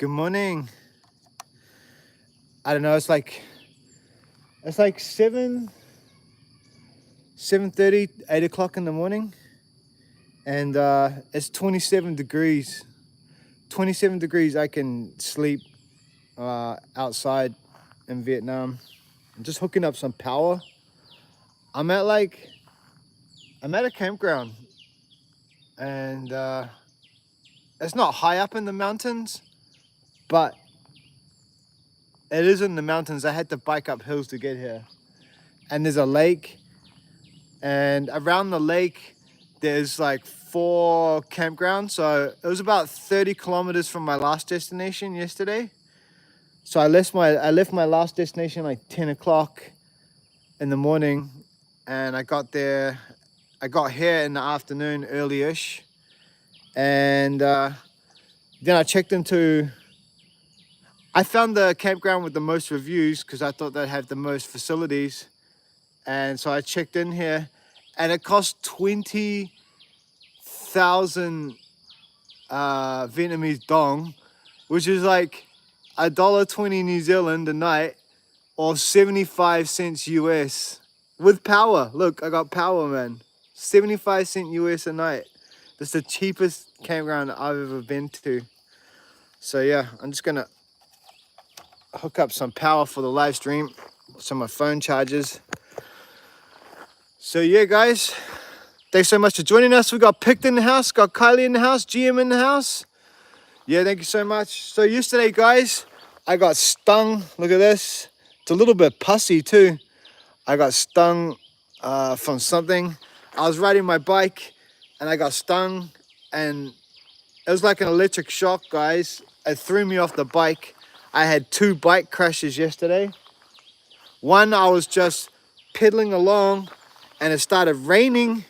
Good morning. I don't know, it's like 7:30, 8 o'clock in the morning, and it's 27 degrees. 27 degrees. I can sleep outside in Vietnam. I'm just hooking up some power. I'm at a campground, and it's not high up in the mountains, but it is in the mountains. I had to bike up hills to get here. And there's a lake, and around the lake there's like 4 campgrounds. So it was about 30 kilometers from my last destination yesterday. So I left my last destination like 10 o'clock in the morning, and I got here in the afternoon, early-ish. And then I found the campground with the most reviews because I thought they'd have the most facilities. And so I checked in here, and it cost 20,000 Vietnamese dong, which is like $1.20 New Zealand a night, or 75 cents US with power. Look, I got power, man. 75 cents US a night. That's the cheapest campground I've ever been to. So yeah, I'm just gonna hook up some power for the live stream so my phone charges. So yeah, guys, thanks so much for joining us. We got Picked in the house, got Kylie in the house, GM in the house. Yeah, thank you so much. So yesterday, guys, I got stung. Look at this. It's a little bit pussy too. I got stung from something. I was riding my bike and I got stung, and it was like an electric shock, guys. It threw me off the bike. I had 2 bike crashes yesterday. One, I was just pedaling along and it started raining,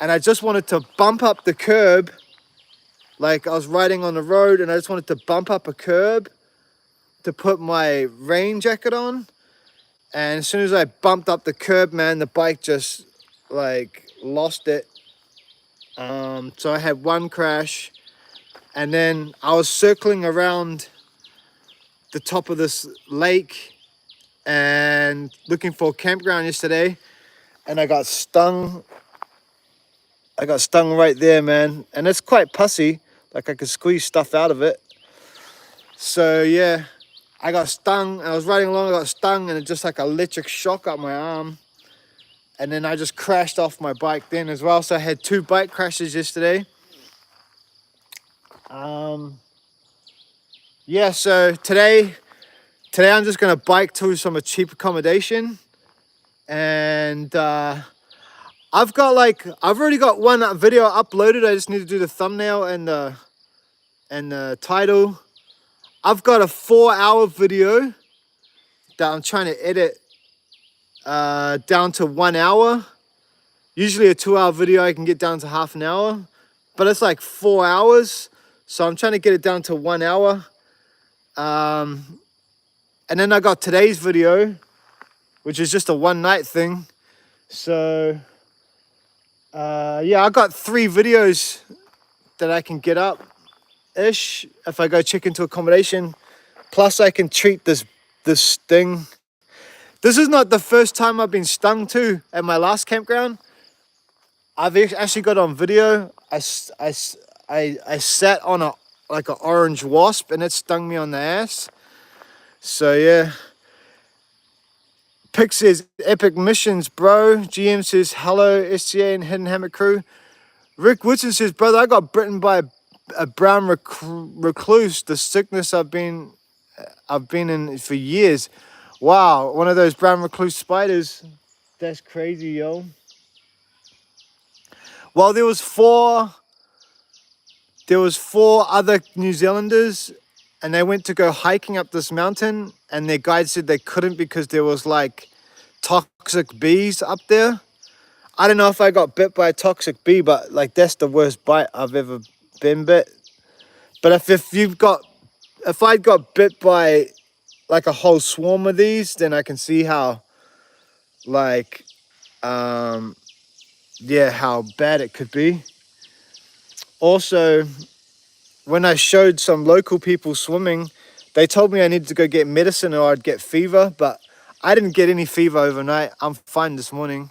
and I just wanted to bump up the curb. Like, I was riding on the road and I just wanted to bump up a curb to put my rain jacket on. And as soon as I bumped up the curb, man, the bike just like lost it. So I had 1 crash, and then I was circling around the top of this lake and looking for a campground yesterday, and I got stung. I got stung right there, man. And it's quite pussy. Like, I could squeeze stuff out of it. So yeah, I got stung. I was riding along, I got stung, and it just like electric shock up my arm. And then I just crashed off my bike then as well. So I had 2 bike crashes yesterday. Yeah, so today I'm just gonna bike to some cheap accommodation, and I've already got 1 video uploaded. I just need to do the thumbnail and the title. I've got a 4-hour video that I'm trying to edit down to 1 hour. Usually a 2-hour video I can get down to half an hour, but it's like 4 hours. So I'm trying to get it down to 1 hour. And then I got today's video, which is just a 1-night thing. So yeah, I got 3 videos that I can get up ish if I go check into accommodation. Plus I can treat this sting. This is not the first time I've been stung too at my last campground. I've actually got on video. I sat on an orange wasp, and it stung me on the ass. So yeah. Pick says epic missions, bro. GM says hello, SCA and Hidden Hammock crew. Rick Woodson says, brother, I got bitten by a brown recluse, the sickness I've been in for years. Wow, one of those brown recluse spiders. That's crazy, yo. Well, there was four other New Zealanders, and they went to go hiking up this mountain, and their guide said they couldn't because there was like toxic bees up there. I don't know if I got bit by a toxic bee, but like, that's the worst bite I've ever been bit. But if I'd got bit by like a whole swarm of these, then I can see how like yeah, how bad it could be. Also, when I showed some local people swimming, they told me I needed to go get medicine or I'd get fever, but I didn't get any fever overnight. I'm fine this morning.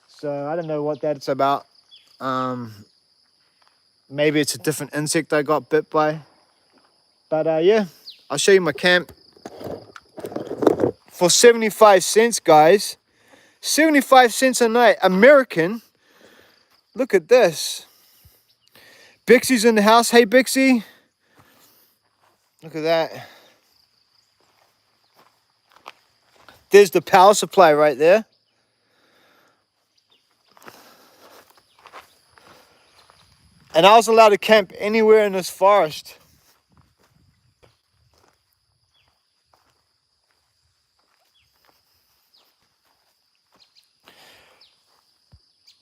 So I don't know what that's about. Maybe it's a different insect I got bit by. But yeah, I'll show you my camp. For 75 cents, guys. 75 cents a night. American. Look at this. Bixie's in the house. Hey, Bixie. Look at that. There's the power supply right there. And I was allowed to camp anywhere in this forest.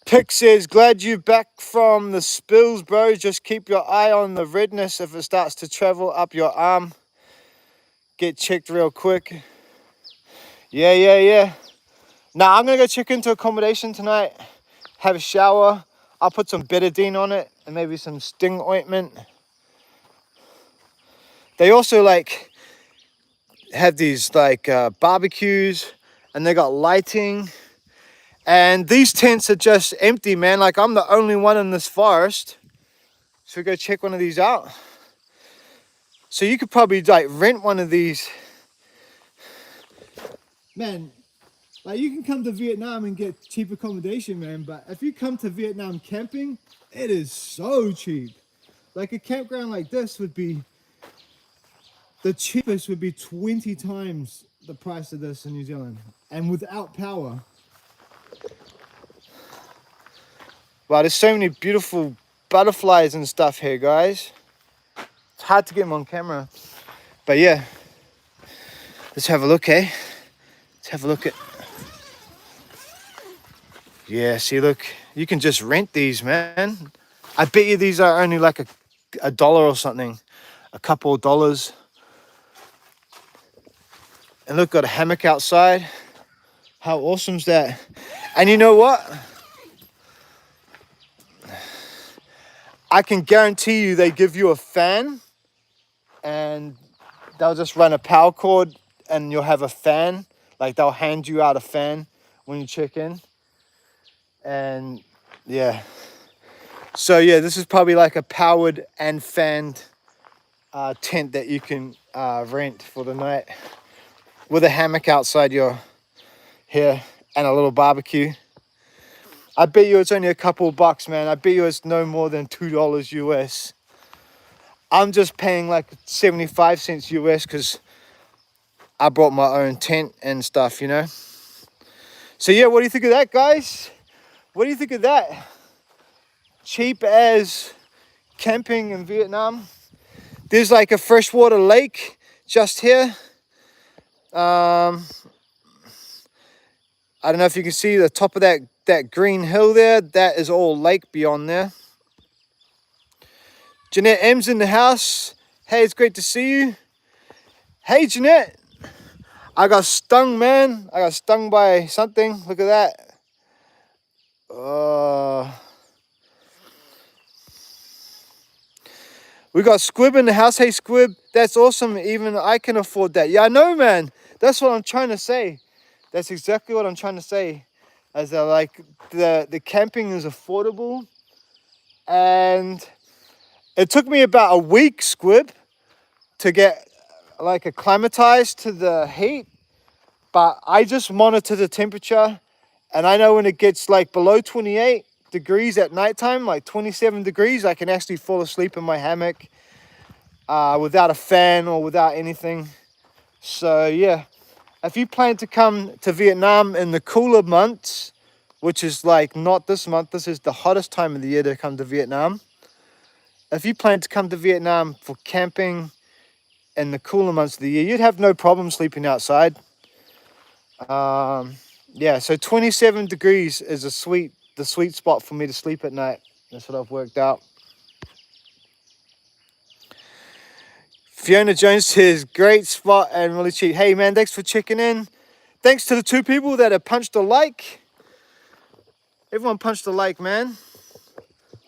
Pick says, glad you back from the spills, bro. Just keep your eye on the redness. If it starts to travel up your arm, get checked real quick. Yeah. Now I'm going to go check into accommodation tonight. Have a shower. I'll put some betadine on it and maybe some sting ointment. They also like have these like barbecues, and they got lighting. And these tents are just empty, man. Like, I'm the only one in this forest. Should we go check one of these out? So you could probably like rent one of these. Man, like, you can come to Vietnam and get cheap accommodation, man. But if you come to Vietnam camping, it is so cheap. Like, a campground like this would be, the cheapest would be 20 times the price of this in New Zealand. And without power. Wow, there's so many beautiful butterflies and stuff here, guys. It's hard to get them on camera. But yeah, let's have a look, eh? Let's have a look at... Yeah, see, look, you can just rent these, man. I bet you these are only like a dollar or something. A couple of dollars. And look, got a hammock outside. How awesome's that? And you know what? I can guarantee you they give you a fan, and they'll just run a power cord and you'll have a fan. Like, they'll hand you out a fan when you check in. And yeah. So yeah, this is probably like a powered and fanned tent that you can rent for the night. With a hammock outside your here and a little barbecue. I bet you it's only a couple of bucks, man. I bet you it's no more than $2 US. I'm just paying like 75 cents US because I brought my own tent and stuff, you know. So yeah, what do you think of that, guys? What do you think of that? Cheap as camping in Vietnam. There's like a freshwater lake just here. I don't know if you can see the top of that green hill there. That is all lake beyond there. Jeanette M's in the house. Hey, it's great to see you. Hey, Jeanette. I got stung, man. I got stung by something. Look at that. We got Squib in the house. Hey, Squib. That's awesome. Even I can afford that. Yeah, I know, man. That's what I'm trying to say. That's exactly what I'm trying to say. As like the camping is affordable. And it took me about a week, Squib, to get like acclimatized to the heat. But I just monitor the temperature, and I know when it gets like below 28 degrees at nighttime, like 27 degrees, I can actually fall asleep in my hammock without a fan or without anything. So yeah, if you plan to come to Vietnam in the cooler months, which is like not this month, this is the hottest time of the year to come to Vietnam. If you plan to come to Vietnam for camping in the cooler months of the year, you'd have no problem sleeping outside. Yeah, so 27 degrees is the sweet spot for me to sleep at night. That's what I've worked out. Fiona Jones says, great spot and really cheap. Hey man, thanks for checking in. Thanks to the 2 people that have punched a like. Everyone punched a like, man.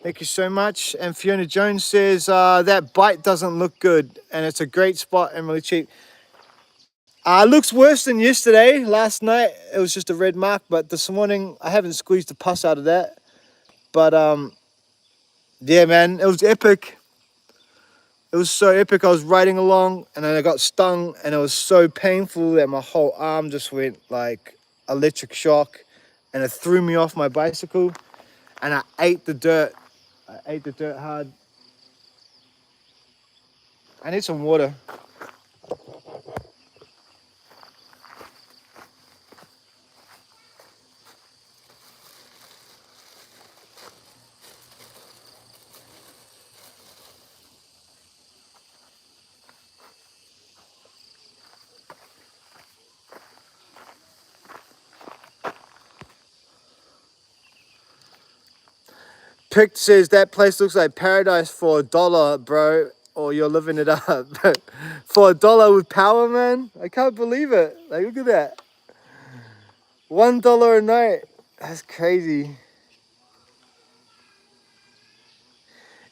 Thank you so much. And Fiona Jones says that bite doesn't look good, and it's a great spot and really cheap. Looks worse than yesterday. Last night it was just a red mark, but this morning I haven't squeezed the pus out of that. But yeah, man, it was epic. It was so epic. I was riding along and then I got stung, and it was so painful that my whole arm just went like electric shock, and it threw me off my bicycle, and I ate the dirt. I ate the dirt hard. I need some water. Pict says that place looks like paradise for $1, bro, or you're living it up. For $1 with power, man, I can't believe it. Like, look at that. $1 a night. That's crazy.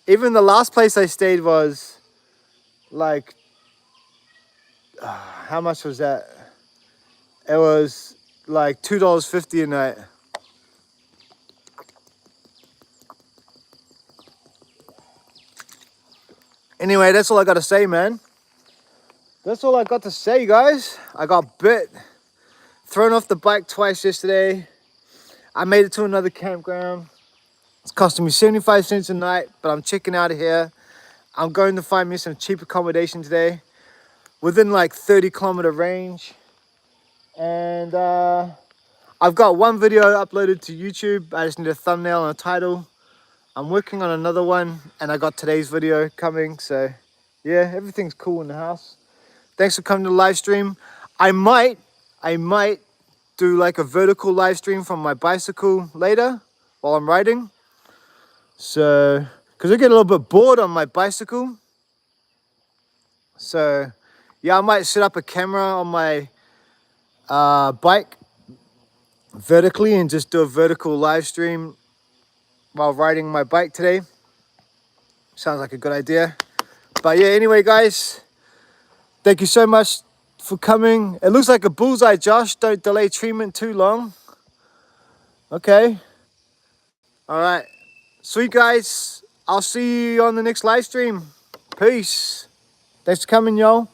Even the last place I stayed was like, how much was that? It was like $2.50 a night. Anyway, that's all I got to say, man. That's all I got to say, guys. I got bit. Thrown off the bike twice yesterday. I made it to another campground. It's costing me 75 cents a night, but I'm checking out of here. I'm going to find me some cheap accommodation today within like 30-kilometer range. And I've got one video uploaded to YouTube. I just need a thumbnail and a title. I'm working on another one, and I got today's video coming. So yeah, everything's cool in the house. Thanks for coming to the live stream. I might do like a vertical live stream from my bicycle later while I'm riding. So, because I get a little bit bored on my bicycle. So, yeah, I might set up a camera on my bike vertically and just do a vertical live stream while riding my bike today. Sounds like a good idea. But yeah, anyway, guys, thank you so much for coming. It looks like a bullseye, Josh. Don't delay treatment too long. Okay. All right. Sweet, guys. I'll see you on the next live stream. Peace. Thanks for coming, y'all.